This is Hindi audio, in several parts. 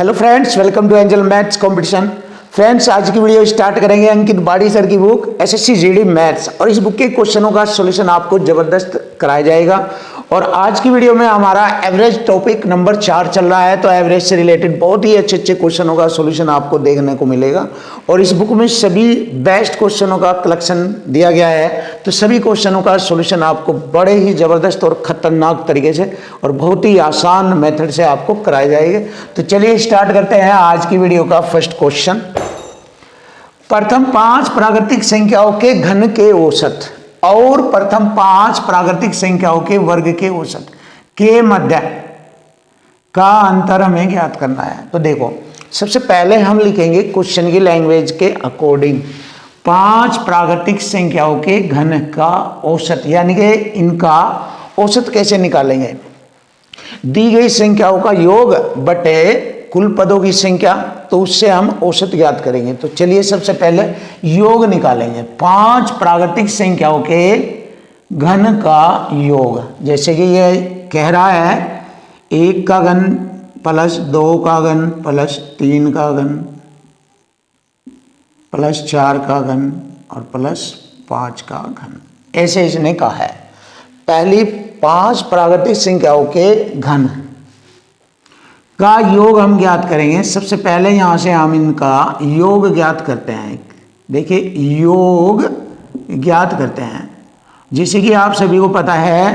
Hello friends, welcome to angel maths competition. Friends, आज की वीडियो स्टार्ट करेंगे अंकित बाड़ी सर की बुक एसएससी जीडी मैथ्स, और इस बुक के क्वेश्चनों का सॉल्यूशन आपको जबरदस्त कराया जाएगा। और आज की वीडियो में हमारा एवरेज टॉपिक नंबर 4 चल रहा है, तो एवरेज से रिलेटेड बहुत ही अच्छे अच्छे क्वेश्चनों का सॉल्यूशन आपको देखने को मिलेगा। और इस बुक में सभी बेस्ट क्वेश्चनों का कलेक्शन दिया गया है, तो सभी क्वेश्चनों का सॉल्यूशन आपको बड़े ही जबरदस्त और खतरनाक तरीके से और बहुत ही आसान मेथड से आपको कराए जाएंगे। तो चलिए स्टार्ट करते हैं आज की वीडियो का फर्स्ट क्वेश्चन। प्रथम 5 प्राकृतिक संख्याओं के घन के औसत और प्रथम 5 प्राकृतिक संख्याओं के वर्ग के औसत के मध्य का अंतर हमें ज्ञात करना है। तो देखो, सबसे पहले हम लिखेंगे क्वेश्चन की लैंग्वेज के अकॉर्डिंग 5 प्राकृतिक संख्याओं के घन का औसत, यानी कि इनका औसत कैसे निकालेंगे। दी गई संख्याओं का योग बटे कुल पदों की संख्या, तो उससे हम औसत ज्ञात करेंगे। तो चलिए सबसे पहले योग निकालेंगे। 5 प्राकृतिक संख्याओं के घन का योग, जैसे कि ये कह रहा है 1 का घन प्लस 2 का घन प्लस 3 का घन प्लस 4 का घन और प्लस 5 का घन, ऐसे इसने कहा है। पहली 5 प्राकृतिक संख्याओं के घन का योग हम ज्ञात करेंगे। सबसे पहले यहां से हम इनका योग ज्ञात करते हैं। देखिए, योग ज्ञात करते हैं, जैसे कि आप सभी को पता है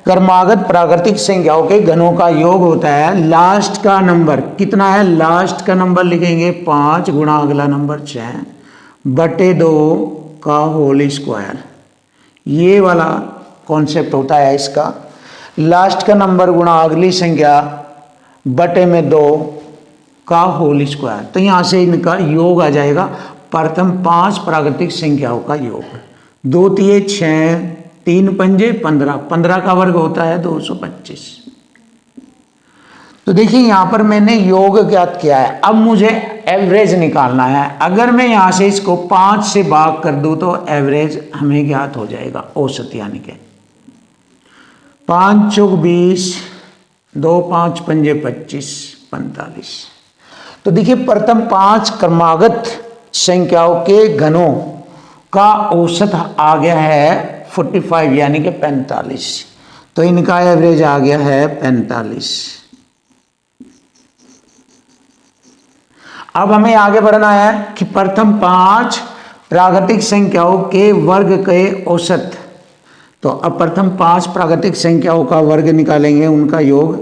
क्रमागत प्राकृतिक संख्याओं के घनों का योग होता है लास्ट का नंबर। कितना है? लास्ट का नंबर लिखेंगे 5 गुणा अगला नंबर 6 बटे 2 का होल स्क्वायर। ये वाला कॉन्सेप्ट होता है इसका। लास्ट का नंबर गुणा अगली संख्या बटे में 2 का होल स्क्वायर। तो यहां से इनका योग आ जाएगा प्रथम 5 प्राकृतिक संख्याओं का योग। 2 तिये 6, 3 पंजे 15, 15 का वर्ग होता है 225। तो देखिए, यहां पर मैंने योग ज्ञात किया है। अब मुझे एवरेज निकालना है। अगर मैं यहां से इसको 5 से भाग कर दूं तो एवरेज हमें ज्ञात हो जाएगा, औसत, यानी कि 5 चौक 20, 2 5 पंजे 25, 45। तो देखिए, प्रथम 5 क्रमागत संख्याओं के घनों का औसत आ गया है 45, यानी कि 45। तो इनका एवरेज आ गया है 45। अब हमें आगे बढ़ना है कि प्रथम 5 प्राकृतिक संख्याओं के वर्ग के औसत। तो अब प्रथम 5 प्राकृतिक संख्याओं का वर्ग निकालेंगे, उनका योग।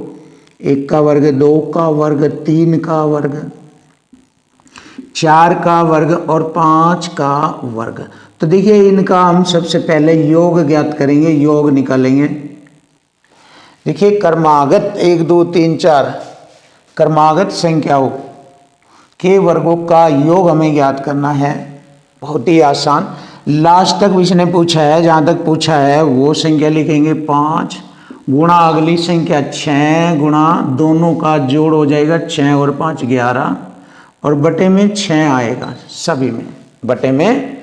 1 का वर्ग, 2 का वर्ग, 3 का वर्ग, 4 का वर्ग और 5 का वर्ग। तो देखिए, इनका हम सबसे पहले योग ज्ञात करेंगे, योग निकालेंगे। देखिए, क्रमागत 1 2 3 4 क्रमागत संख्याओं के वर्गों का योग हमें ज्ञात करना है। बहुत ही आसान। लास्ट तक इसने पूछा है, जहाँ तक पूछा है वो संख्या लिखेंगे 5 गुणा अगली संख्या 6 गुणा दोनों का जोड़ हो जाएगा 6 और 5 11 और बटे में 6 आएगा, सभी में बटे में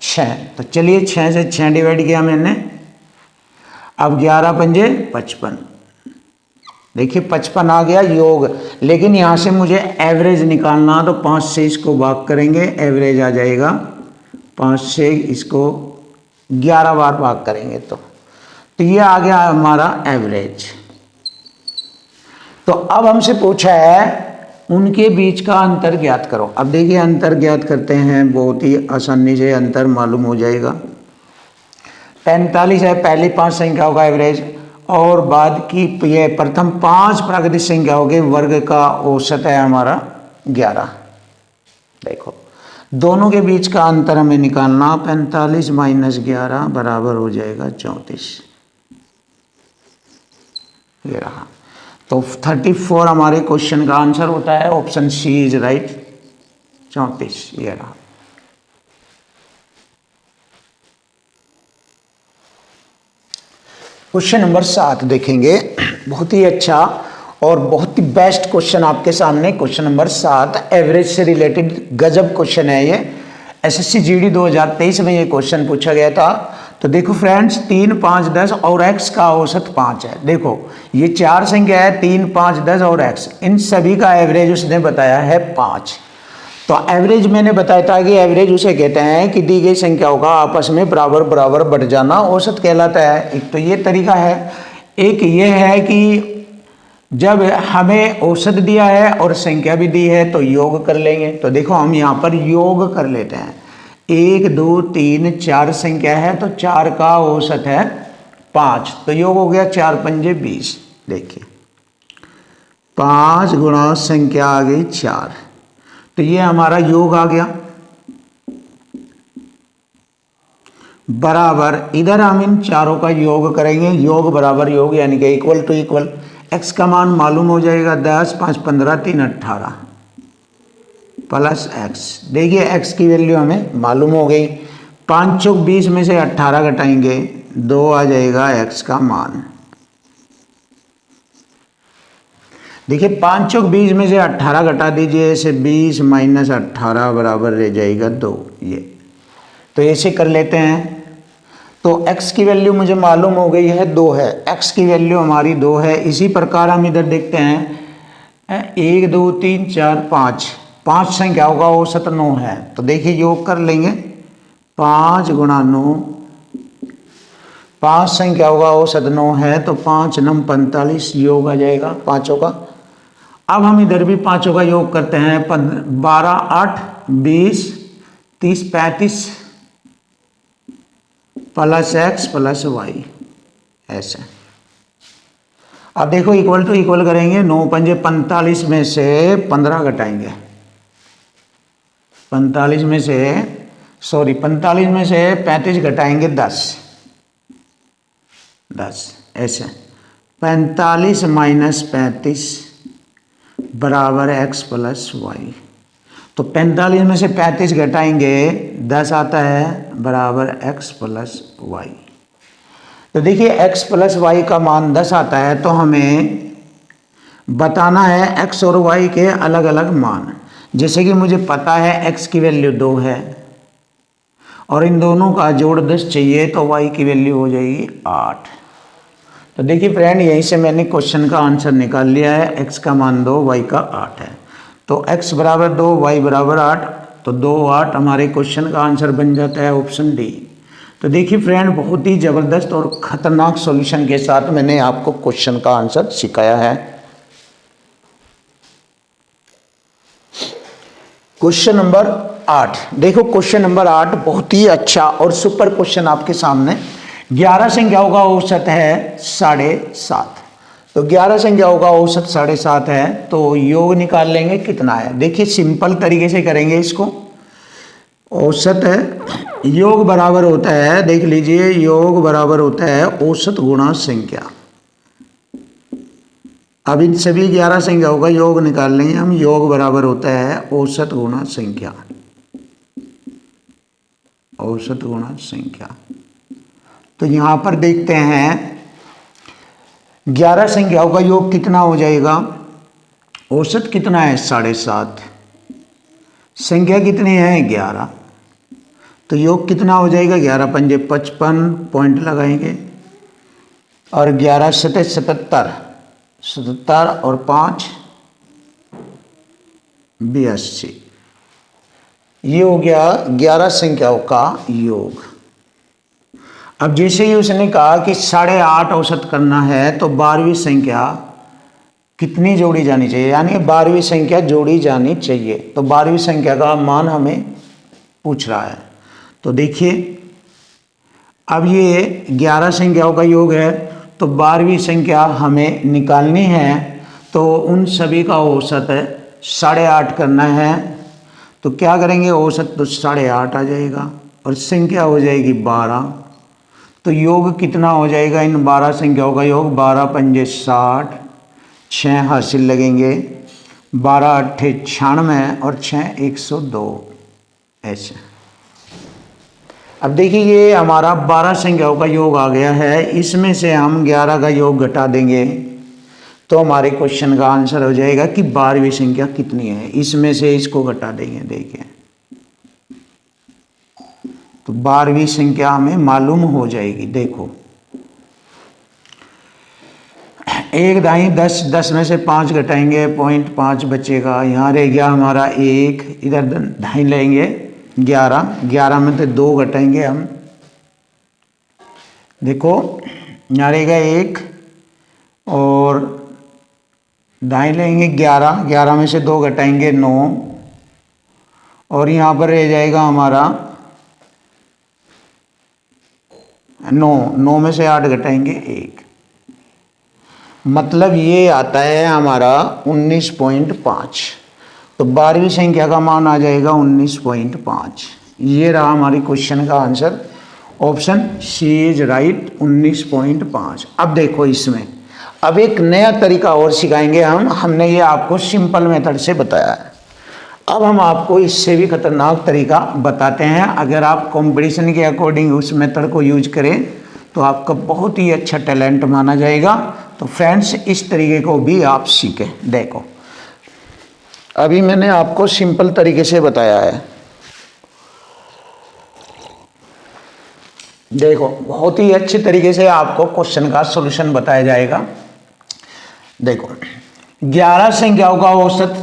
6। तो चलिए 6 से 6 डिवाइड किया मैंने। अब 11 पंजे 55। देखिए 55 आ गया योग। लेकिन यहाँ से मुझे एवरेज निकालना, तो 5 से इसको भाग करेंगे, एवरेज आ जाएगा। 5 से इसको 11 बार भाग करेंगे तो ये आ गया हमारा एवरेज। तो अब हमसे पूछा है उनके बीच का अंतर ज्ञात करो। अब देखिए, अंतर ज्ञात करते हैं, बहुत ही आसानी से अंतर मालूम हो जाएगा। 45 है पहली 5 संख्याओं का एवरेज, और बाद की ये प्रथम 5 प्राकृतिक संख्याओं के वर्ग का औसत है हमारा 11। देखो, दोनों के बीच का अंतर हमें निकालना। 45 माइनस 11 बराबर हो जाएगा 34। ये रहा। तो 34 हमारे क्वेश्चन का आंसर होता है। Option C is right, 34। ये रहा। क्वेश्चन नंबर 7 देखेंगे। बहुत ही अच्छा और बहुत ही बेस्ट क्वेश्चन आपके सामने। क्वेश्चन नंबर 7 एवरेज से रिलेटेड गजब क्वेश्चन है ये। एसएससी जीडी 2023 में ये क्वेश्चन पूछा गया था। तो देखो फ्रेंड्स 3, 5, 10 और x का औसत 5 है। देखो ये 4 संख्या है, 3, 5, 10 और x, इन सभी का एवरेज उसने बताया है 5। तो एवरेज मैंने बताया था कि एवरेज उसे कहते हैं कि दी गई संख्याओं का आपस में बराबर बराबर बढ़ जाना औसत कहलाता है। एक तो ये तरीका है, एक ये है कि जब हमें औसत दिया है और संख्या भी दी है तो योग कर लेंगे। तो देखो हम यहाँ पर योग कर लेते हैं। 1, 2, 3, 4 संख्या है तो 4 का औसत है 5, तो योग हो गया 4 पंजे 20। देखिए 5 गुणा संख्या आ गई 4, तो ये हमारा योग आ गया बराबर, इधर हम इन चारों का योग करेंगे, योग बराबर योग यानी कि इक्वल टू इक्वल। x का मान मालूम हो जाएगा 10, 5, 15, 3, 18 प्लस x। देखिए x की वैल्यू हमें मालूम हो गई। 5 चौक 20 में से 18 घटाएंगे 2 आ जाएगा x का मान। देखिए 5 चौक 20 में से 18 घटा दीजिए, ऐसे 20 माइनस 18 बराबर रह जाएगा 2। ये तो ऐसे कर लेते हैं। तो x की वैल्यू मुझे मालूम हो गई है 2 है, x की वैल्यू हमारी 2 है। इसी प्रकार हम इधर देखते हैं 1, 2, 3, 4, 5 संख्याओं का औसत 9 है। तो देखिए योग कर लेंगे 5 गुणा 9, 5 संख्याओं का औसत 9 है तो 5 9 45 योग आ जाएगा पाँचों का। अब हम इधर भी पाँचों का योग करते हैं। 12, 8, 20, 30, 35 प्लस x प्लस वाई, ऐसे। अब देखो इक्वल टू इक्वल करेंगे। 9 पंजे 45 में से 15 घटाएंगे, 45 में से 35 घटाएंगे 10 ऐसे। 45 माइनस 35 बराबर x प्लस वाई। तो 45 में से 35 घटाएंगे 10 आता है बराबर x प्लस वाई। तो देखिए x प्लस वाई का मान 10 आता है, तो हमें बताना है x और y के अलग अलग मान। जैसे कि मुझे पता है x की वैल्यू 2 है और इन दोनों का जोड़ 10 चाहिए, तो y की वैल्यू हो जाएगी 8। तो देखिए फ्रेंड यहीं से मैंने क्वेश्चन का आंसर निकाल लिया है। x का मान 2, y का 8 है। तो x बराबर 2, y बराबर 8, तो 2, 8 हमारे क्वेश्चन का आंसर बन जाता है ऑप्शन डी। तो देखिए फ्रेंड बहुत ही ज़बरदस्त और ख़तरनाक सॉल्यूशन के साथ मैंने आपको क्वेश्चन का आंसर सिखाया है। क्वेश्चन नंबर 8 देखो, क्वेश्चन नंबर 8 बहुत ही अच्छा और सुपर क्वेश्चन आपके सामने। 11 संख्याओं का औसत है 7.5। तो 11 संख्याओं का औसत 7.5 है, तो योग निकाल लेंगे कितना है। देखिए सिंपल तरीके से करेंगे इसको। औसत है, योग बराबर होता है, देख लीजिए योग बराबर होता है औसत गुणा संख्या। अब इन सभी 11 संख्याओं का योग निकाल लेंगे हम। योग बराबर होता है औसत गुणा संख्या, औसत गुणा संख्या। तो यहाँ पर देखते हैं 11 संख्याओं का योग कितना हो जाएगा। औसत कितना है 7.5, संख्या कितनी है 11, तो योग कितना हो जाएगा 11 पंजे 55 पॉइंट लगाएंगे और 11 सतह 77 और 5 82। ये हो गया 11 संख्याओं का योग। अब जैसे ही उसने कहा कि 8.5 औसत करना है, तो 12वीं संख्या कितनी जोड़ी जानी चाहिए, यानी 12वीं संख्या जोड़ी जानी चाहिए। तो 12वीं संख्या का मान हमें पूछ रहा है। तो देखिए अब ये 11 संख्याओं का योग है, तो 12वीं संख्या हमें निकालनी है। तो उन सभी का औसत 8.5 करना है। तो क्या करेंगे, औसत तो 8.5 आ जाएगा और संख्या हो जाएगी 12। तो योग कितना हो जाएगा इन 12 संख्याओं का योग। 12 पंजे 60, 6 हासिल लगेंगे, 12 अट्ठे 96 और 6 102 ऐसे। अब देखिए ये हमारा 12 संख्याओं का योग आ गया है। इसमें से हम 11 का योग घटा देंगे तो हमारे क्वेश्चन का आंसर हो जाएगा कि 12वीं संख्या कितनी है। इसमें से इसको घटा देंगे। देखिए तो 12वीं संख्या हमें मालूम हो जाएगी। देखो 1 दाई 10, 10 में से 5 घटाएंगे 0.5 बचेगा। यहाँ रह गया हमारा 1, इधर दाई लेंगे 11, 11 में से 2 घटाएंगे हम। देखो यहाँ रहेगा 1 और दाई लेंगे 11, 11 में से 2 घटाएंगे 9 और यहाँ पर रह जाएगा हमारा 9, 9 में से 8 घटाएंगे 1, मतलब ये आता है हमारा 19.5। तो 12वीं संख्या का मान आ जाएगा 19.5। ये रहा हमारी क्वेश्चन का answer, option C is right 19.5। अब देखो इसमें अब एक नया तरीका और सिखाएंगे हम। हमने ये आपको सिंपल मेथड से बताया है, अब हम आपको इससे भी खतरनाक तरीका बताते हैं। अगर आप कंपटीशन के अकॉर्डिंग उस मेथड को यूज करें तो आपका बहुत ही अच्छा टैलेंट माना जाएगा। तो फ्रेंड्स इस तरीके को भी आप सीखें। देखो अभी मैंने आपको सिंपल तरीके से बताया है, देखो बहुत ही अच्छे तरीके से आपको क्वेश्चन का सॉल्यूशन बताया जाएगा। देखो 11 संख्याओं का औसत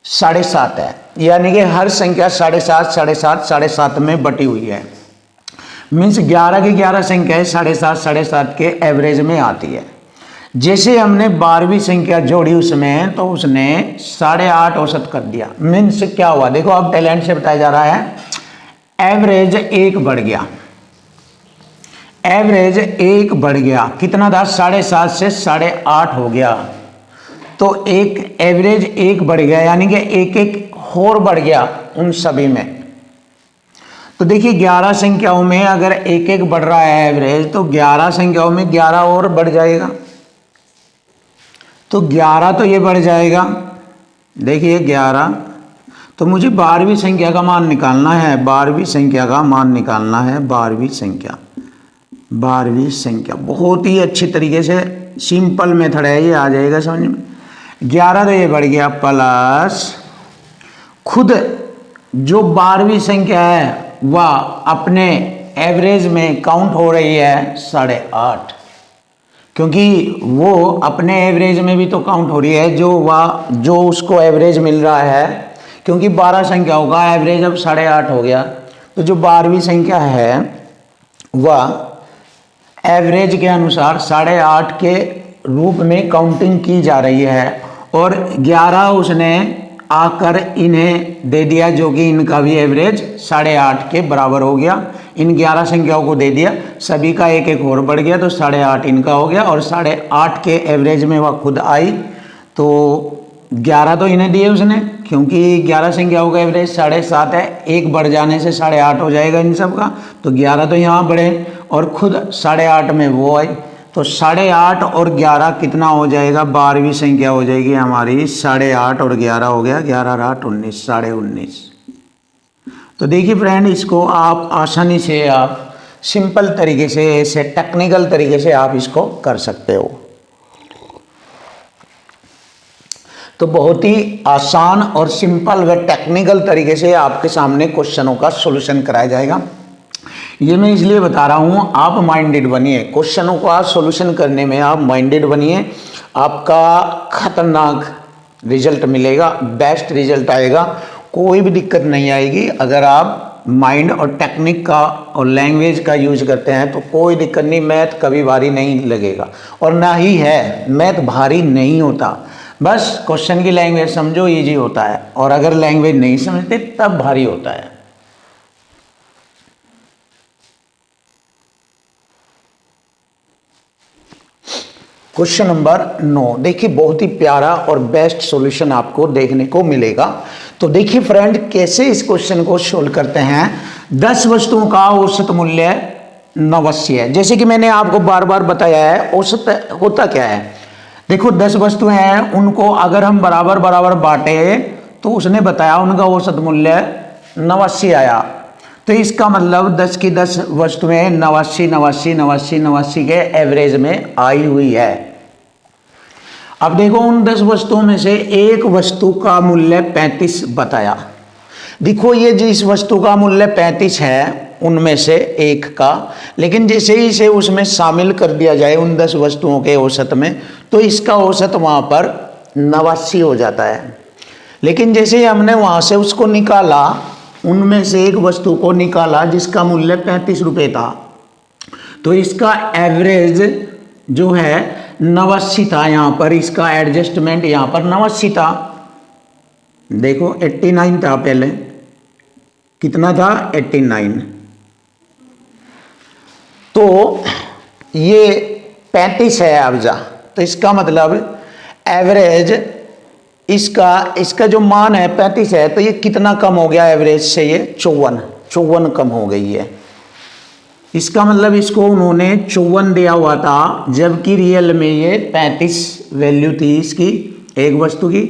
7.5 है, यानी कि हर संख्या 7.5 7.5 7.5 में बटी हुई है। मीन्स 11 की 11 संख्याएं 7.5 7.5 के एवरेज में आती है। जैसे हमने 12वीं संख्या जोड़ी उसमें, तो उसने 8.5 औसत कर दिया। मीन्स क्या हुआ, देखो अब टैलेंट से बताया जा रहा है, एवरेज 1 बढ़ गया, एवरेज 1 बढ़ गया, कितना था 7.5 से 8.5 हो गया। तो एक एवरेज 1 बढ़ गया, यानी कि एक एक और बढ़ गया उन सभी में। तो देखिए 11 संख्याओं में अगर एक एक बढ़ रहा है एवरेज, तो 11 संख्याओं में 11 और बढ़ जाएगा, तो 11 तो ये बढ़ जाएगा। देखिए 11, तो मुझे 12वीं संख्या का मान निकालना है, 12वीं संख्या का मान निकालना है। 12वीं संख्या, 12वीं संख्या बहुत ही अच्छी तरीके से सिंपल मेथड है, ये आ जाएगा समझ में। 11 तो ये बढ़ गया, प्लस खुद जो 12वीं संख्या है वह अपने एवरेज में काउंट हो रही है 8.5, क्योंकि वो अपने एवरेज में भी तो काउंट हो रही है जो उसको एवरेज मिल रहा है, क्योंकि 12 संख्याओं का एवरेज अब 8.5 हो गया। तो जो 12वीं संख्या है वह एवरेज के अनुसार 8.5 के रूप में काउंटिंग की जा रही है, और 11 उसने आकर इन्हें दे दिया, जो कि इनका भी एवरेज 8.5 के बराबर हो गया। इन 11 संख्याओं को दे दिया, सभी का एक एक और बढ़ गया, तो 8.5 इनका हो गया, और 8.5 के एवरेज में वह खुद आई। तो 11 तो इन्हें दिए उसने, क्योंकि 11 संख्याओं का एवरेज 7.5 है, एक बढ़ जाने से 8.5 हो जाएगा इन सब का। तो 11 तो यहाँ बढ़े और खुद 8.5 में वो आई, तो 8.5 और 11 कितना हो जाएगा, 12वीं संख्या हो जाएगी हमारी। 8.5 और 11 हो गया, 11 8 19, 19.5। तो देखिए फ्रेंड, इसको आप आसानी से आप सिंपल तरीके से, ऐसे टेक्निकल तरीके से आप इसको कर सकते हो। तो बहुत ही आसान और सिंपल व टेक्निकल तरीके से आपके सामने क्वेश्चनों का सॉल्यूशन कराया जाएगा। ये मैं इसलिए बता रहा हूँ, आप माइंडेड बनिए, क्वेश्चनों का सॉल्यूशन करने में आप माइंडेड बनिए, आपका खतरनाक रिजल्ट मिलेगा, बेस्ट रिजल्ट आएगा, कोई भी दिक्कत नहीं आएगी। अगर आप माइंड और टेक्निक का और लैंग्वेज का यूज करते हैं तो कोई दिक्कत नहीं, मैथ कभी भारी नहीं लगेगा, और ना ही है, मैथ भारी नहीं होता। बस क्वेश्चन की लैंग्वेज समझो, ईजी होता है, और अगर लैंग्वेज नहीं समझते तब भारी होता है। क्वेश्चन नंबर 9, देखिए बहुत ही प्यारा और बेस्ट सॉल्यूशन आपको देखने को मिलेगा। तो देखिए फ्रेंड, कैसे इस क्वेश्चन को सोल्व करते हैं। 10 वस्तुओं का औसत मूल्य 89 है। जैसे कि मैंने आपको बार बार बताया है, औसत होता क्या है। देखो 10 वस्तुएं हैं, उनको अगर हम बराबर बराबर बांटे तो उसने बताया उनका औसत मूल्य 89 आया। तो इसका मतलब 10 की 10 वस्तुएं 89 89 89 89 के एवरेज में आई हुई है। अब देखो उन 10 वस्तुओं में से एक वस्तु का मूल्य 35 बताया। देखो ये जिस वस्तु का मूल्य 35 है उनमें से एक का, लेकिन जैसे ही इसे उसमें शामिल कर दिया जाए उन 10 वस्तुओं के औसत में, तो इसका औसत वहाँ पर 89 हो जाता है। लेकिन जैसे ही हमने वहाँ से उसको निकाला, उनमें से एक वस्तु को निकाला जिसका मूल्य 35 रुपये था, तो इसका एवरेज जो है 89 था। यहाँ पर इसका एडजस्टमेंट यहाँ पर 89 था। देखो 89 था पहले, कितना था 89। तो ये 35 है अबजा, तो इसका मतलब एवरेज इसका जो मान है 35 है, तो ये कितना कम हो गया एवरेज से, ये 54 कम हो गई है। इसका मतलब इसको उन्होंने 54 दिया हुआ था, जबकि रियल में ये 35 वैल्यू थी। इसकी एक वस्तु की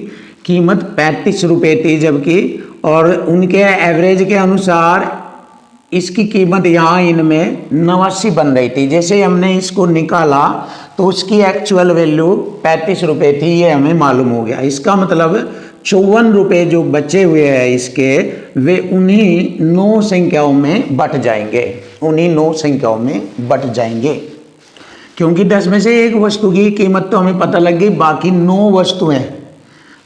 कीमत 35 रुपये थी, जबकि और उनके एवरेज के अनुसार इसकी कीमत यहाँ इनमें 89 बन रही थी। जैसे हमने इसको निकाला तो उसकी एक्चुअल वैल्यू 35 रुपये थी, ये हमें मालूम हो गया। इसका मतलब 54 रुपये जो बचे हुए हैं इसके, वे उन्हीं 9 संख्याओं में बट जाएंगे, उन्हीं 9 संख्याओं में बट जाएंगे। क्योंकि 10 में से एक वस्तु की कीमत तो हमें पता लग गई, बाकी 9 वस्तुएं,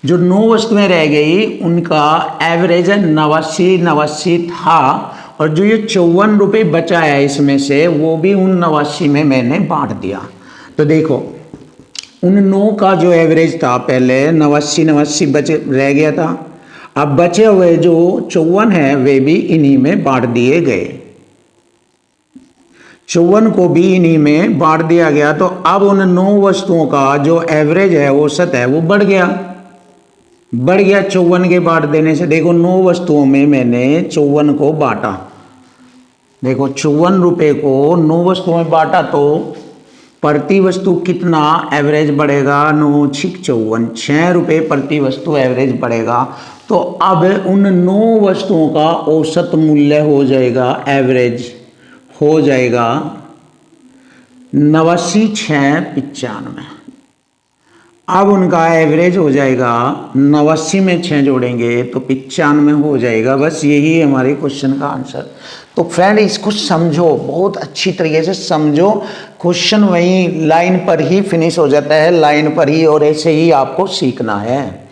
जो 9 वस्तुएं रह गई उनका एवरेज 89 था, और जो ये 54 रुपये बचा है इसमें से, वो भी उन 89 में मैंने बांट दिया। तो देखो उन 9 का जो एवरेज था पहले 89 बचे रह गया था, अब बचे हुए जो 54 है वे भी इन्हीं में बांट दिए गए, 54 को भी इन्हीं में बांट दिया गया। तो अब उन 9 वस्तुओं का जो एवरेज है, औसत है, वो बढ़ गया 54 के बांट देने से। देखो 9 वस्तुओं में मैंने 54 को बांटा, देखो 54 रुपये को 9 वस्तुओं में बांटा, तो प्रति वस्तु कितना एवरेज बढ़ेगा, 9 6 54, 6 रुपये प्रति वस्तु एवरेज बढ़ेगा। तो अब उन 9 वस्तुओं का औसत मूल्य हो जाएगा, एवरेज हो जाएगा 89 6 95। अब उनका एवरेज हो जाएगा 89 में 6 जोड़ेंगे तो 95 हो जाएगा। बस यही हमारे क्वेश्चन का आंसर। तो फ्रेंड इसको समझो, बहुत अच्छी तरीके से समझो, क्वेश्चन वहीं लाइन पर ही फिनिश हो जाता है, लाइन पर ही, और ऐसे ही आपको सीखना है,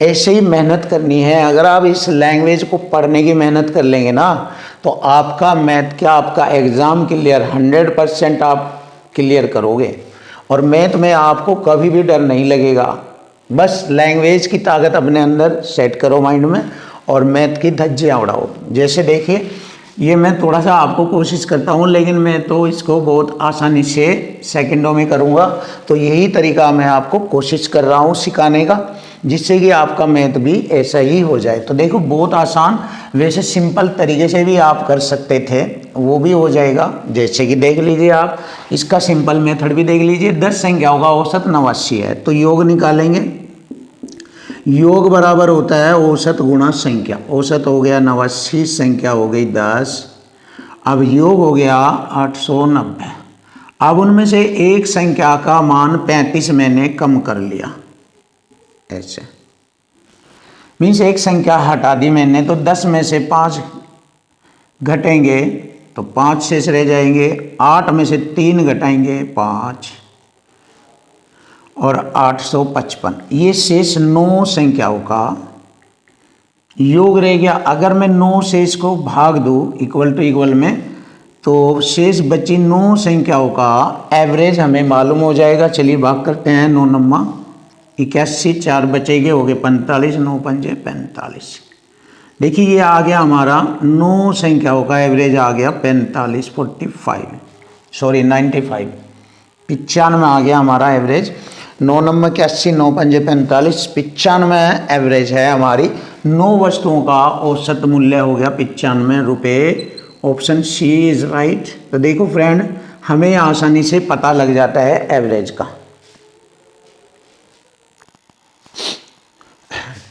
ऐसे ही मेहनत करनी है। अगर आप इस लैंग्वेज को पढ़ने की मेहनत कर लेंगे ना, तो आपका मैथ क्या, आपका एग्ज़ाम क्लियर 100% आप क्लियर करोगे, और मैथ में आपको कभी भी डर नहीं लगेगा। बस लैंग्वेज की ताकत अपने अंदर सेट करो माइंड में, और मैथ की धज्जियाँ उड़ाओ। जैसे देखिए ये मैं थोड़ा सा आपको कोशिश करता हूँ, लेकिन मैं तो इसको बहुत आसानी से सेकंडों में करूँगा। तो यही तरीका मैं आपको कोशिश कर रहा हूँ सिखाने का, जिससे कि आपका मैथ भी ऐसा ही हो जाए। तो देखो बहुत आसान, वैसे सिंपल तरीके से भी आप कर सकते थे, वो भी हो जाएगा। जैसे कि देख लीजिए आप, इसका सिंपल मेथड भी देख लीजिए। 10 संख्याओं का औसत 89 है, तो योग निकालेंगे। योग बराबर होता है औसत गुणा संख्या। औसत हो गया 89, संख्या हो गई 10, अब योग हो गया 890। अब उनमें से एक संख्या का मान 35 मैंने कम कर लिया, ऐसे मीन्स एक संख्या हटा दी मैंने, तो 10 में से 5 घटेंगे तो 5 शेष रह जाएंगे। 8 में से 3 घटाएंगे 5, और 855, ये शेष 9 संख्याओं का योग रह गया। अगर मैं 9 शेष को भाग दूँ इक्वल टू इक्वल में, तो शेष बची 9 संख्याओं का एवरेज हमें मालूम हो जाएगा। चलिए भाग करते हैं। 9 9 81, 4 बचेंगे, हो गए 45, 9 पंजे 45। देखिए ये आ गया हमारा 9 संख्याओं का एवरेज आ गया 45, 95 आ गया हमारा एवरेज। 9 नंबर के 80, 9 पंजे 45, 95 एवरेज है हमारी। 9 वस्तुओं का औसत मूल्य हो गया 95 रुपये। Option C is right. तो देखो फ्रेंड, हमें आसानी से पता लग जाता है एवरेज का।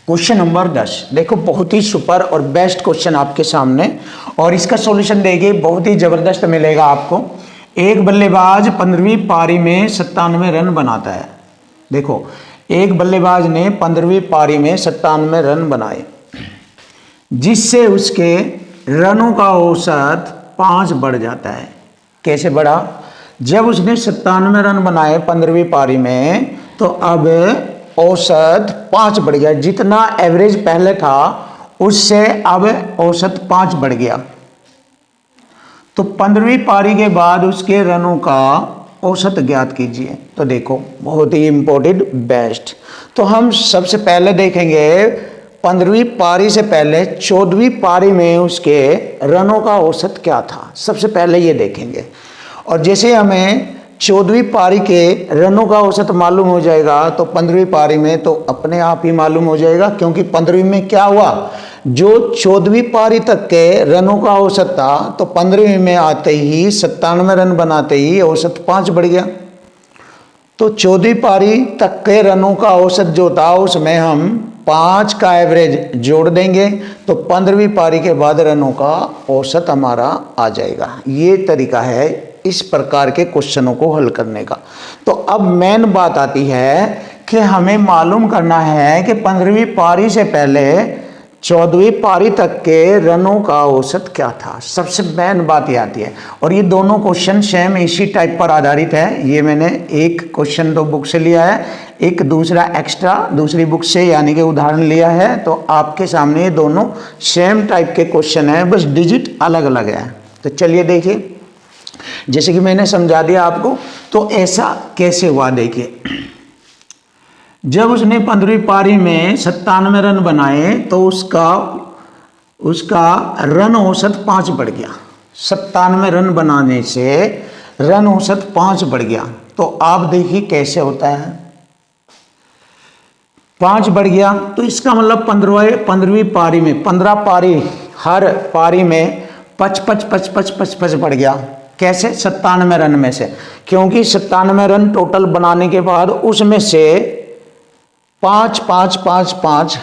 क्वेश्चन नंबर 10 देखो, बहुत ही सुपर और बेस्ट क्वेश्चन आपके सामने, और इसका सॉल्यूशन देखिए बहुत ही ज़बरदस्त मिलेगा आपको। एक बल्लेबाज 15वीं पारी में 97 रन बनाता है। देखो एक बल्लेबाज ने 15वीं पारी में 97 रन बनाए, जिससे उसके रनों का औसत 5 बढ़ जाता है। कैसे बढ़ा? जब उसने 97 रन बनाए 15वीं पारी में, तो अब औसत 5 बढ़ गया। जितना एवरेज पहले था उससे अब औसत 5 बढ़ गया। तो 15वीं पारी के बाद उसके रनों का औसत ज्ञात कीजिए। तो देखो, बहुत ही इंपॉर्टेंट बेस्ट। तो हम सबसे पहले देखेंगे 15वीं पारी से पहले 14वीं पारी में उसके रनों का औसत क्या था, सबसे पहले ये देखेंगे। और जैसे हमें 14वीं पारी के रनों का औसत मालूम हो जाएगा तो 15वीं पारी में तो अपने आप ही मालूम हो जाएगा, क्योंकि 15वीं में क्या हुआ, जो 14वीं पारी तक के रनों का औसत था तो 15वीं में आते ही 97 रन बनाते ही औसत 5 बढ़ गया। तो 14वीं पारी तक के रनों का औसत जो था उसमें हम 5 का एवरेज जोड़ देंगे तो 15वीं पारी के बाद रनों का औसत हमारा आ जाएगा। ये तरीका है इस प्रकार के क्वेश्चनों को हल करने का। तो अब मेन बात आती है कि हमें मालूम करना है कि 15वीं पारी से पहले 14वीं पारी तक के रनों का औसत क्या था। सबसे मेन बात ये आती है। और ये दोनों क्वेश्चन सेम इसी टाइप पर आधारित है। ये मैंने एक क्वेश्चन तो बुक से लिया है, एक दूसरा एक्स्ट्रा दूसरी बुक से यानी कि उदाहरण लिया है। तो आपके सामने ये दोनों सेम टाइप के क्वेश्चन हैं, बस डिजिट अलग अलग है। तो चलिए देखिए, जैसे कि मैंने समझा दिया आपको। तो ऐसा कैसे हुआ, देखिए। जब उसने 15वीं पारी में 97 रन बनाए तो उसका रन औसत 5 बढ़ गया। 97 रन बनाने से रन औसत 5 बढ़ गया। तो आप देखिए कैसे होता है, 5 बढ़ गया तो इसका मतलब 15वीं पारी में 15 पारी, हर पारी में 55 बढ़ गया। कैसे? 97 रन में से, क्योंकि 97 रन टोटल बनाने के बाद उसमें से 5 5 5 5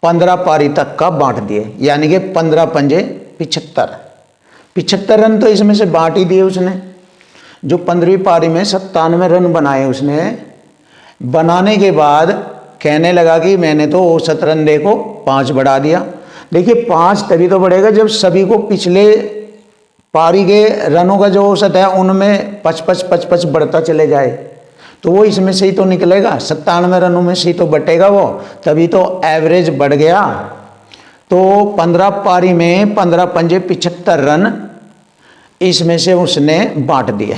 15 पारी तक का बांट दिए, यानी कि 15 पंजे 75 रन तो इसमें से बांट ही दिए उसने। जो 15वीं पारी में 97 रन बनाए उसने, बनाने के बाद कहने लगा कि मैंने तो औसत रन देखो 5 बढ़ा दिया। देखिए 5 तभी तो बढ़ेगा जब सभी को पिछले पारी के रनों का जो औसत है उनमें 55 बढ़ता चले जाए, तो वो इसमें से ही तो निकलेगा, 97 रनों में से ही तो बटेगा वो, तभी तो एवरेज बढ़ गया। तो 15 पारी में 15 पंजे 75 रन इसमें से उसने बांट दिए,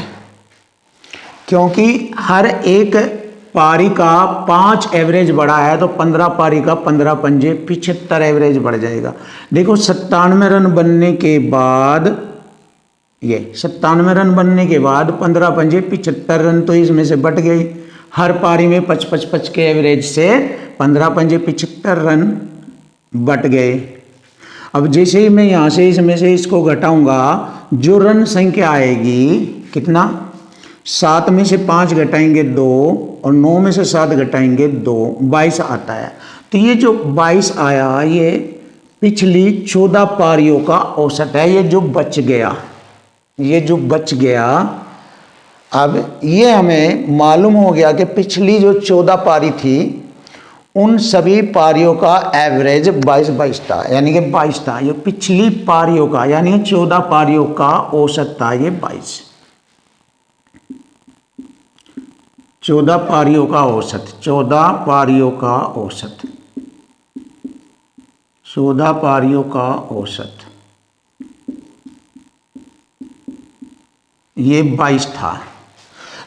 क्योंकि हर एक पारी का 5 एवरेज बढ़ा है तो 15 पारी का 15 पंजे 75 एवरेज बढ़ जाएगा। देखो 97 रन बनने के बाद, ये 97 रन बनने के बाद 15 पंजे 75 रन तो इसमें से बट गई। हर पारी में 55 के एवरेज से 15 पंजे 75 रन बट गए। अब जैसे ही मैं यहाँ से इसमें से इसको घटाऊंगा, जो रन संख्या आएगी कितना, 7 में से 5 घटाएंगे 2 और 9 में से 7 घटाएंगे 2, 22 आता है। तो ये जो 22 आया ये पिछली 14 पारियों का औसत है। ये जो बच गया, अब ये हमें मालूम हो गया कि पिछली जो 14 पारी थी उन सभी पारियों का एवरेज 22 था, यानी कि 22 था। ये पिछली पारियों का यानी 14 पारियों का औसत था ये 22। 14 पारियों का औसत, 14 पारियों का औसत, 14 पारियों का औसत ये 22 था।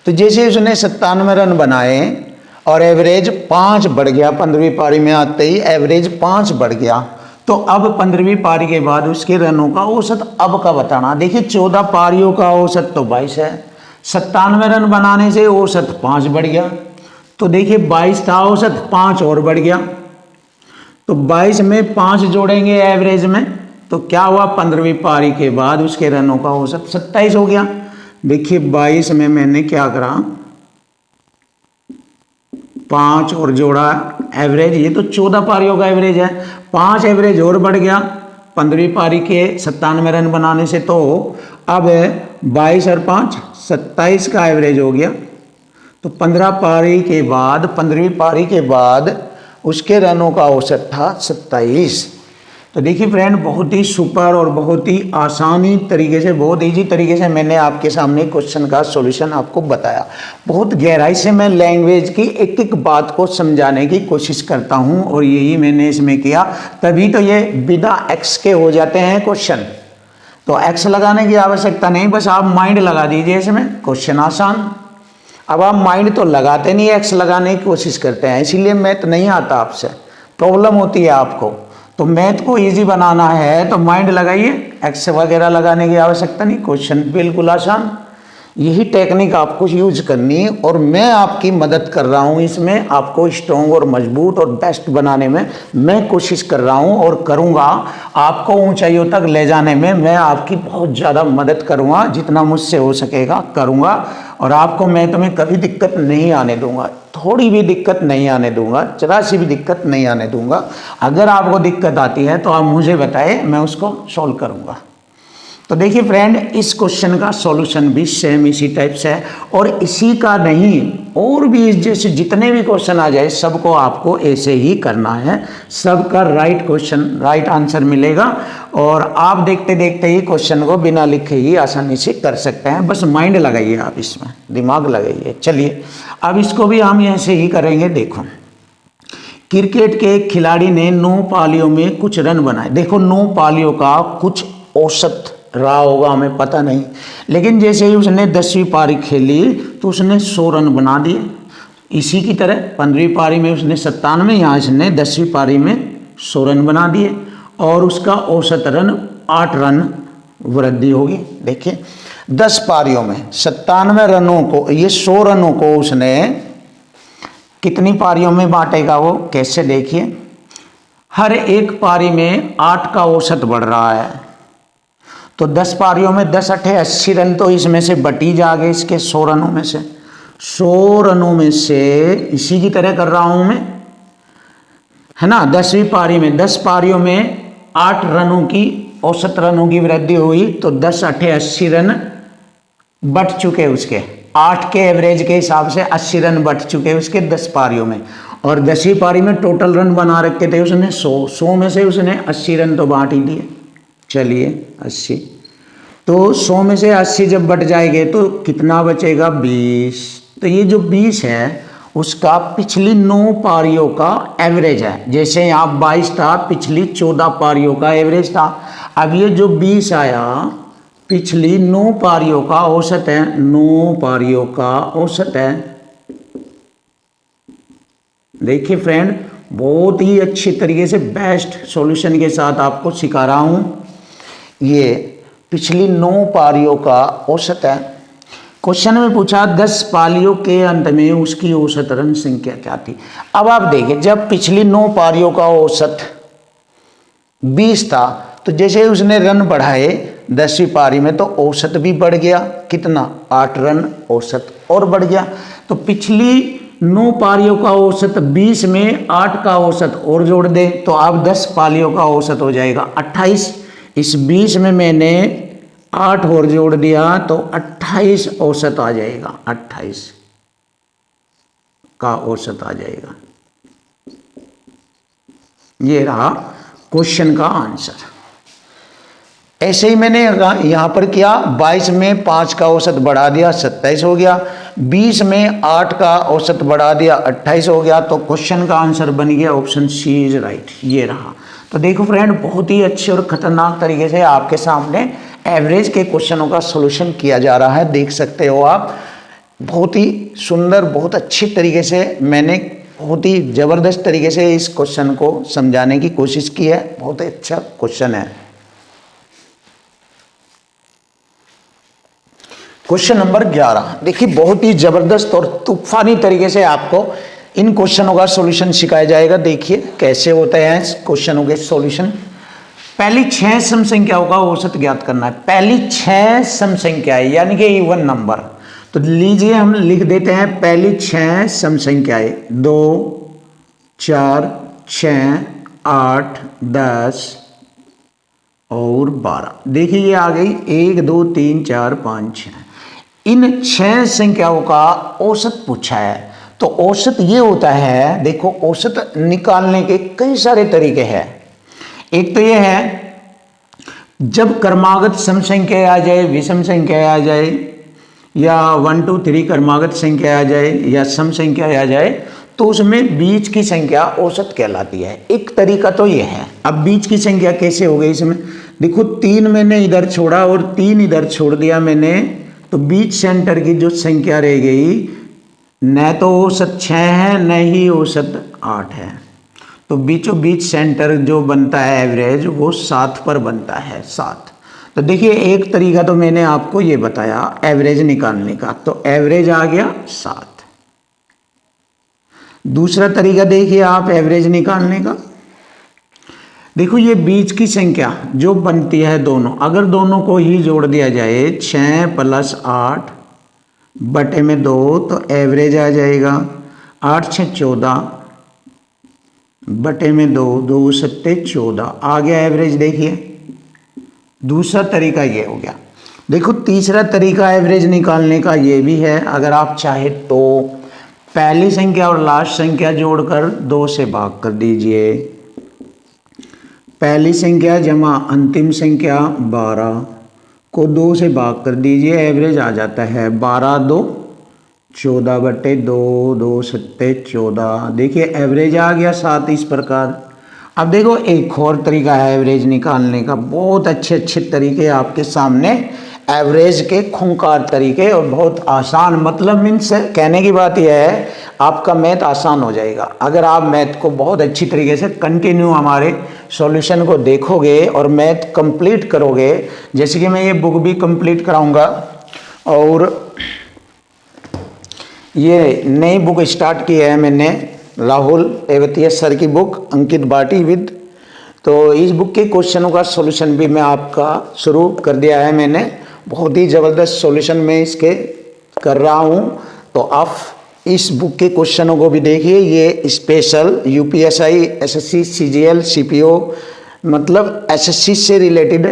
तो जैसे उसने 97 रन बनाए और एवरेज 5 बढ़ गया, 15वीं पारी में आते ही एवरेज 5 बढ़ गया। तो अब 15वीं पारी के बाद उसके रनों का औसत अब का बताना। देखिए 14 पारियों का औसत तो 22 है, 97 रन बनाने से औसत 5 बढ़ गया। तो देखिए 22 था औसत, 5 और बढ़ गया। तो 22 में 5 जोड़ेंगे एवरेज में तो क्या हुआ, 15वीं पारी के बाद उसके रनों का औसत 27 हो गया। देखिए 22 में मैंने क्या करा, 5 और जोड़ा एवरेज, ये तो 14 पारियों का एवरेज है, 5 एवरेज और बढ़ गया 15वीं पारी के 97 रन बनाने से। तो अब 22 और 5 27 का एवरेज हो गया। तो 15 पारी के बाद 15वीं पारी के बाद उसके रनों का औसत था 27। तो देखिए फ्रेंड, बहुत ही सुपर और बहुत ही आसानी तरीके से, बहुत इजी तरीके से मैंने आपके सामने क्वेश्चन का सॉल्यूशन आपको बताया। बहुत गहराई से मैं लैंग्वेज की एक एक बात को समझाने की कोशिश करता हूं और यही मैंने इसमें किया, तभी तो ये बिना एक्स के हो जाते हैं क्वेश्चन। तो एक्स लगाने की आवश्यकता नहीं, बस आप माइंड लगा दीजिए इसमें, क्वेश्चन आसान। अब आप माइंड तो लगाते नहीं, एक्स लगाने की कोशिश करते हैं, इसीलिए मैथ नहीं आता, आपसे प्रॉब्लम होती है आपको। तो मैथ को इजी बनाना है तो माइंड लगाइए, एक्स वगैरह लगाने की आवश्यकता नहीं, क्वेश्चन बिल्कुल आसान। यही टेक्निक आपको यूज करनी है और मैं आपकी मदद कर रहा हूँ इसमें, आपको स्ट्रॉन्ग और मजबूत और बेस्ट बनाने में मैं कोशिश कर रहा हूँ और करूँगा। आपको ऊंचाइयों तक ले जाने में मैं आपकी बहुत ज़्यादा मदद करूँगा, जितना मुझसे हो सकेगा करूँगा। और आपको मैं तुम्हें कभी दिक्कत नहीं आने दूंगा, थोड़ी भी दिक्कत नहीं आने दूंगा, जरा सी भी दिक्कत नहीं आने दूंगा। अगर आपको दिक्कत आती है तो आप मुझे बताएं, मैं उसको सॉल्व करूँगा। तो देखिए फ्रेंड, इस क्वेश्चन का सॉल्यूशन भी सेम इसी टाइप से है और इसी का नहीं, और भी जैसे जितने भी क्वेश्चन आ जाए सबको आपको ऐसे ही करना है। सबका राइट क्वेश्चन, राइट आंसर मिलेगा और आप देखते देखते ही क्वेश्चन को बिना लिखे ही आसानी से कर सकते हैं। बस माइंड लगाइए, आप इसमें दिमाग लगाइए। चलिए अब इसको भी हम ऐसे ही करेंगे। देखो, क्रिकेट के एक खिलाड़ी ने 9 पारियों में कुछ रन बनाए। देखो 9 पारियों का कुछ औसत रहा होगा, हमें पता नहीं, लेकिन जैसे ही उसने 10वीं पारी खेली तो उसने 100 रन बना दिए। इसी की तरह 15वीं पारी में उसने 97, यहाँ इसने 10वीं पारी में 100 रन बना दिए और उसका औसत रन 8 रन वृद्धि होगी। देखिए 10 पारियों में 97 रनों को, ये 100 रनों को उसने कितनी पारियों में बांटेगा वो कैसे, देखिए हर एक पारी में 8 का औसत बढ़ रहा है। तो 10 पारियों में 10 8 80 रन, तो इसमें से बटी जाएंगे इसके 100 रनों में से, 100 रनों में से इसी की तरह कर रहा हूं मैं, है ना। 10वीं पारी में 10 पारियों में 8 रनों की औसत रनों की वृद्धि हुई, तो 10 8 80 रन बट चुके उसके, 8 के एवरेज के हिसाब से 80 रन बट चुके उसके 10 पारियों में। और 10वीं पारी में टोटल रन बना रखे थे उसने 100 में से उसने 80 रन तो बांट ही दिए। चलिए 80, तो 100 में से 80 जब बट जाएंगे तो कितना बचेगा, 20। तो ये जो 20 है उसका पिछली 9 पारियों का एवरेज है। जैसे यहाँ 22 था, पिछली 14 पारियों का एवरेज था। अब ये जो 20 आया पिछली 9 पारियों का औसत है, 9 पारियों का औसत है। देखिए फ्रेंड, बहुत ही अच्छी तरीके से बेस्ट सॉल्यूशन के साथ आपको सिखा रहा हूं। ये पिछली 9 पारियों का औसत है। क्वेश्चन में पूछा 10 पारियों के अंत में उसकी औसत रन संख्या क्या थी। अब आप देखिए, जब पिछली 9 पारियों का औसत 20 था, तो जैसे उसने रन बढ़ाए 10वीं पारी में तो औसत भी बढ़ गया, कितना, 8 रन औसत और बढ़ गया। तो पिछली 9 पारियों का औसत 20 में 8 का औसत और जोड़ दे तो अब 10 पारियों का औसत हो जाएगा 28। इस 20 में मैंने 8 और जोड़ दिया तो 28 औसत आ जाएगा, 28 का औसत आ जाएगा। ये रहा क्वेश्चन का आंसर। ऐसे ही मैंने यहां पर किया, 22 में 5 का औसत बढ़ा दिया 27 हो गया, 20 में 8 का औसत बढ़ा दिया 28 हो गया। तो क्वेश्चन का आंसर बन गया ऑप्शन सी इज राइट। ये रहा। तो देखो फ्रेंड, बहुत ही अच्छे और खतरनाक तरीके से आपके सामने एवरेज के क्वेश्चनों का सॉल्यूशन किया जा रहा है, देख सकते हो आप। बहुत ही सुंदर, बहुत अच्छी तरीके से मैंने बहुत ही ज़बरदस्त तरीके से इस क्वेश्चन को समझाने की कोशिश की है। बहुत ही अच्छा क्वेश्चन है। क्वेश्चन नंबर 11, देखिए बहुत ही ज़बरदस्त और तूफानी तरीके से आपको इन क्वेश्चनों का सॉल्यूशन सिखाया जाएगा। देखिए कैसे होते हैं क्वेश्चनों के सॉल्यूशन। पहली 6 सम संख्याओं का औसत ज्ञात करना है। पहली 6 सम संख्याएं यानी कि इवन नंबर, तो लीजिए हम लिख देते हैं पहली 6 सम संख्याएं, 2 4 6 8 10 और 12। देखिए ये आ गई 1 2 3 4 5 6। इन 6 संख्याओं का औसत पूछा है। तो औसत ये होता है, देखो औसत निकालने के कई सारे तरीके हैं। एक तो ये है जब क्रमागत सम संख्या आ जाए, विषम संख्या आ जाए, या 1 2 3 क्रमागत संख्या आ जाए या सम संख्या आ जाए, तो उसमें बीच की संख्या औसत कहलाती है। एक तरीका तो ये है। अब बीच की संख्या कैसे हो गई इसमें, देखो 3 मैंने इधर छोड़ा और 3 इधर छोड़ दिया मैंने, तो बीच सेंटर की जो संख्या रह गई, न तो औसत 6 है न ही औसत 8 है, तो बीचों बीच सेंटर जो बनता है एवरेज वो 7 पर बनता है, 7। तो देखिए एक तरीका तो मैंने आपको ये बताया एवरेज निकालने का, तो एवरेज आ गया 7। दूसरा तरीका देखिए आप एवरेज निकालने का, देखो ये बीच की संख्या जो बनती है दोनों, अगर दोनों को ही जोड़ दिया जाए 6 + 8 बटे में 2, तो एवरेज आ जाएगा 8 6 14 बटे में 2, 2 7 14 आ गया एवरेज। देखिए दूसरा तरीका ये हो गया। देखो तीसरा तरीका एवरेज निकालने का ये भी है, अगर आप चाहे तो पहली संख्या और लास्ट संख्या जोड़कर 2 से भाग कर दीजिए। पहली संख्या जमा अंतिम संख्या 12 को 2 से भाग कर दीजिए, एवरेज आ जाता है 12 2 14 बटे 2, 2 7 14। देखिए एवरेज आ गया 7 इस प्रकार। अब देखो एक और तरीका है एवरेज निकालने का, बहुत अच्छे तरीके आपके सामने, एवरेज के खूंखार तरीके, और बहुत आसान, मतलब मीन्स कहने की बात यह है आपका मैथ आसान हो जाएगा अगर आप मैथ को बहुत अच्छी तरीके से कंटिन्यू हमारे सॉल्यूशन को देखोगे और मैथ कंप्लीट करोगे। जैसे कि मैं ये बुक भी कंप्लीट कराऊंगा और ये नई बुक स्टार्ट की है मैंने, राहुल एवतिया सर की बुक, अंकित बाटी विद, तो इस बुक के क्वेश्चनों का सॉल्यूशन भी मैं आपका शुरू कर दिया है मैंने। बहुत ही ज़बरदस्त सॉल्यूशन मैं इसके कर रहा हूँ, तो आप इस बुक के क्वेश्चनों को भी देखिए। ये special UPSI, SSC, CGL, CPO, मतलब एसएससी से रिलेटेड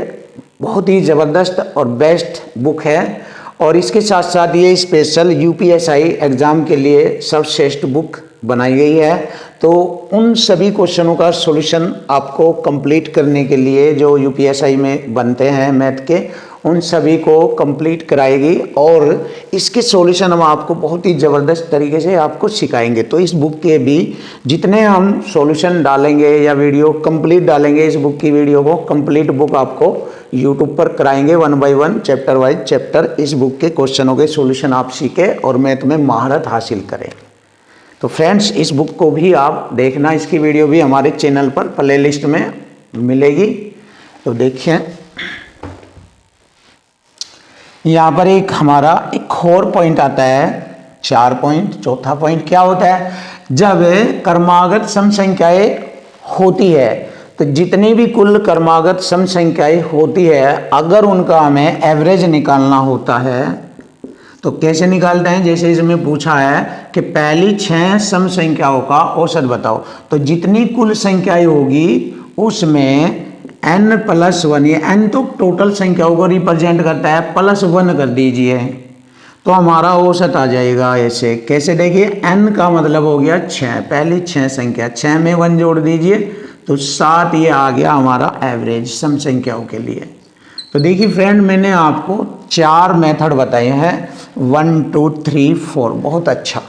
बहुत ही ज़बरदस्त और बेस्ट बुक है, और इसके साथ साथ ये स्पेशल यूपीएसआई एग्ज़ाम के लिए सर्वश्रेष्ठ बुक बनाई गई है। तो उन सभी क्वेश्चनों का सॉल्यूशन आपको कंप्लीट करने के लिए जो यूपीएसआई में बनते हैं मैथ के, उन सभी को कंप्लीट कराएगी, और इसके सॉल्यूशन हम आपको बहुत ही ज़बरदस्त तरीके से आपको सिखाएंगे। तो इस बुक के भी जितने हम सॉल्यूशन डालेंगे या वीडियो कंप्लीट डालेंगे, इस बुक की वीडियो को कंप्लीट बुक आपको यूट्यूब पर कराएंगे 1 बाय 1 चैप्टर वाइज चैप्टर। इस बुक के क्वेश्चनों के सॉल्यूशन आप सीखें और मैथ में महारत हासिल करें। तो फ्रेंड्स इस बुक को भी आप देखना, इसकी वीडियो भी हमारे चैनल पर प्ले लिस्ट में मिलेगी। तो देखिए यहाँ पर एक हमारा एक और पॉइंट आता है, 4 पॉइंट। चौथा पॉइंट क्या होता है, जब क्रमागत सम संख्याएं होती है, तो जितनी भी कुल क्रमागत सम संख्याएं होती है, अगर उनका हमें एवरेज निकालना होता है तो कैसे निकालते हैं। जैसे इसमें पूछा है कि पहली 6 सम संख्याओं का औसत बताओ, तो जितनी कुल संख्याएं होगी उसमें n+1, ये n तो टोटल संख्याओं को रिप्रेजेंट करता है, +1 कर दीजिए तो हमारा औसत आ जाएगा। ऐसे कैसे, देखिए n का मतलब हो गया 6, पहली 6 संख्या, 6 में 1 जोड़ दीजिए तो 7, ये आ गया हमारा एवरेज सम संख्याओं के लिए। तो देखिए फ्रेंड मैंने आपको 4 मेथड बताए हैं, 1 2 3 4, बहुत अच्छा।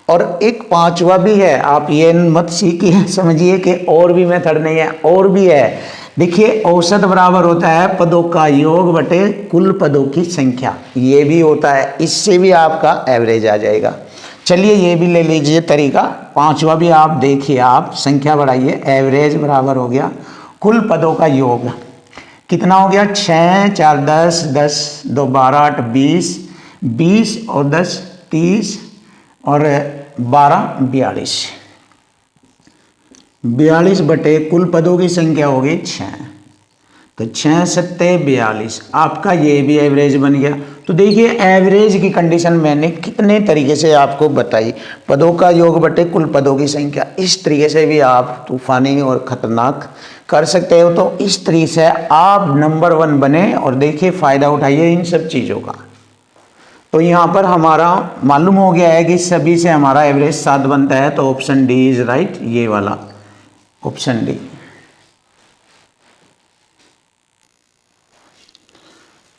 और एक 5वां भी है, आप ये मत सीखिए समझिए कि और भी मेथड नहीं है, और भी है। देखिए औसत बराबर होता है पदों का योग बटे कुल पदों की संख्या, ये भी होता है, इससे भी आपका एवरेज आ जाएगा। चलिए ये भी ले लीजिए तरीका, 5वां भी आप देखिए, आप संख्या बढ़ाइए, एवरेज बराबर हो गया कुल पदों का योग, कितना हो गया 6 4 10, 10 2 12 8 20, 20 और 10 30 और 12 42, 42 बटे कुल पदों की संख्या हो गई 6, तो 6 7 42, आपका ये भी एवरेज बन गया। तो देखिए एवरेज की कंडीशन मैंने कितने तरीके से आपको बताई, पदों का योग बटे कुल पदों की संख्या, इस तरीके से भी आप तूफानी और खतरनाक कर सकते हो। तो इस तरीके से आप नंबर 1 बने और देखिए फ़ायदा उठाइए इन सब चीज़ों का। तो यहाँ पर हमारा मालूम हो गया है कि सभी से हमारा एवरेज 7 बनता है, तो ऑप्शन डी इज राइट, ये वाला ऑप्शन डी।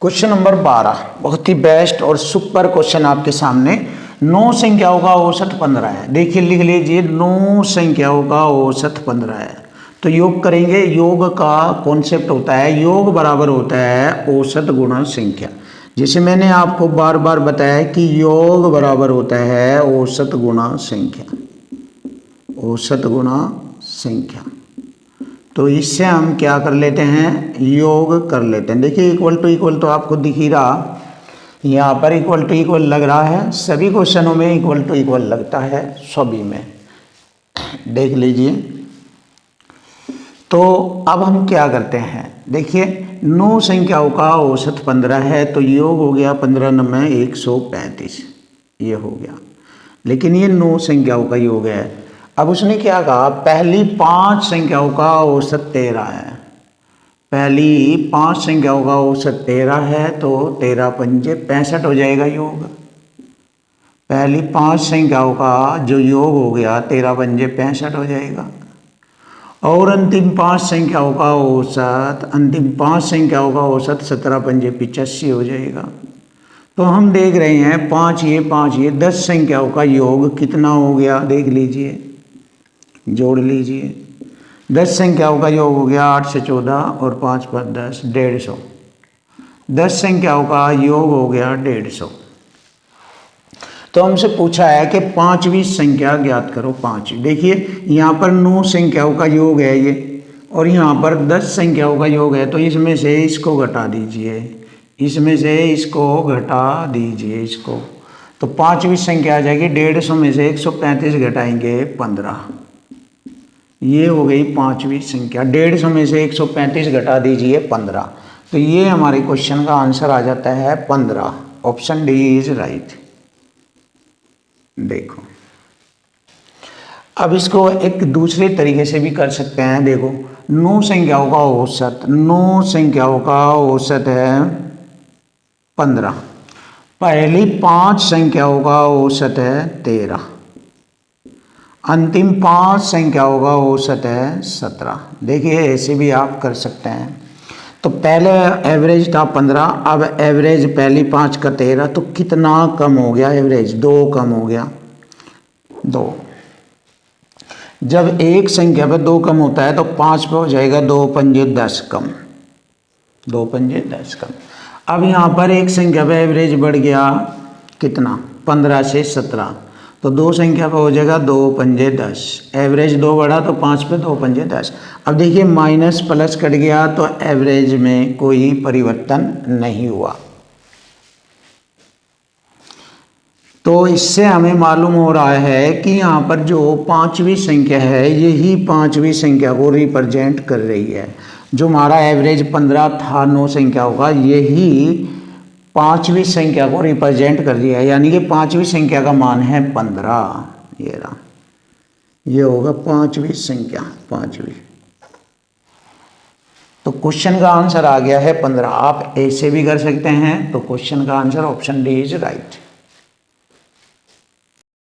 क्वेश्चन नंबर 12 बहुत ही बेस्ट और सुपर क्वेश्चन आपके सामने। 9 संख्याओं का औसत 15 है। देखिए लिख लीजिए, 9 संख्याओं का औसत 15 है। तो योग करेंगे। योग का कॉन्सेप्ट होता है, योग बराबर होता है औसत गुणा संख्या। जैसे मैंने आपको बार बार बताया कि योग बराबर होता है औसत गुणा संख्या, औसत गुणा संख्या। तो इससे हम क्या कर लेते हैं, योग कर लेते हैं। देखिए इक्वल टू आपको दिख ही रहा, यहाँ पर इक्वल टू इक्वल लग रहा है। सभी क्वेश्चनों में इक्वल टू इक्वल लगता है, सभी में देख लीजिए। तो अब हम क्या करते हैं, देखिए 9 संख्याओं का औसत 15 है, तो योग हो गया 15 9 135, ये हो गया। लेकिन ये 9 संख्याओं का योग है। अब उसने क्या कहा, पहली 5 संख्याओं का औसत 13 है। पहली 5 संख्याओं का औसत 13 है, तो 13 पंजे 65 हो जाएगा योग। पहली 5 संख्याओं का जो योग हो गया 13 पंजे 65 हो जाएगा। और अंतिम 5 संख्याओं का औसत, अंतिम 5 संख्याओं का औसत 17 पंजे 85 हो जाएगा। तो हम देख रहे हैं 5 ये 10 संख्याओं का योग कितना हो गया, देख लीजिए, जोड़ लीजिए। 10 संख्याओं का योग हो गया 8 से 14 और 5 पर 10, 150। 10 संख्याओं का योग हो गया 150। तो हमसे पूछा है कि 5वीं संख्या ज्ञात करो। 5, देखिए यहाँ पर 9 संख्याओं का योग है ये, और यहाँ पर 10 संख्याओं का योग है। तो इसमें से इसको घटा दीजिए, इसमें से इसको घटा दीजिए इसको। तो 5वीं संख्या आ जाएगी 150 में से 135 घटाएंगे 15, ये हो गई 5वीं संख्या। 150 में से 135 घटा दीजिए 15। तो ये हमारे क्वेश्चन का आंसर आ जाता है 15। Option D is right. देखो अब इसको एक दूसरे तरीके से भी कर सकते हैं। देखो 9 संख्याओं का औसत, 9 संख्याओं का औसत है 15। पहली 5 संख्याओं का औसत है 13। अंतिम 5 संख्याओं का औसत है 17। देखिए ऐसे भी आप कर सकते हैं। तो पहले एवरेज था 15, अब एवरेज पहली 5 का 13, तो कितना कम हो गया एवरेज, 2 कम हो गया, 2। जब एक संख्या पर 2 कम होता है तो 5 पे हो जाएगा 2 पंजे 10 कम, 2 पंजे 10 कम। अब यहाँ पर एक संख्या पर एवरेज बढ़ गया कितना, 15 से 17, तो 2 संख्या पर हो जाएगा 2 पंजे 10। एवरेज 2 बढ़ा तो 5 पे 2 पंजे 10। अब देखिए माइनस प्लस कट गया तो एवरेज में कोई परिवर्तन नहीं हुआ। तो इससे हमें मालूम हो रहा है कि यहाँ पर जो 5वीं संख्या है, यही 5वीं संख्या को रिप्रेजेंट कर रही है। जो हमारा एवरेज 15 था 9 संख्याओं का, यही 5वीं संख्या को रिप्रेजेंट कर दिया है। यानी कि 5वीं संख्या का मान है 15। ये रहा, ये होगा 5वीं संख्या, 5वीं। तो क्वेश्चन का आंसर आ गया है 15। आप ऐसे भी कर सकते हैं। तो क्वेश्चन का answer option D is right.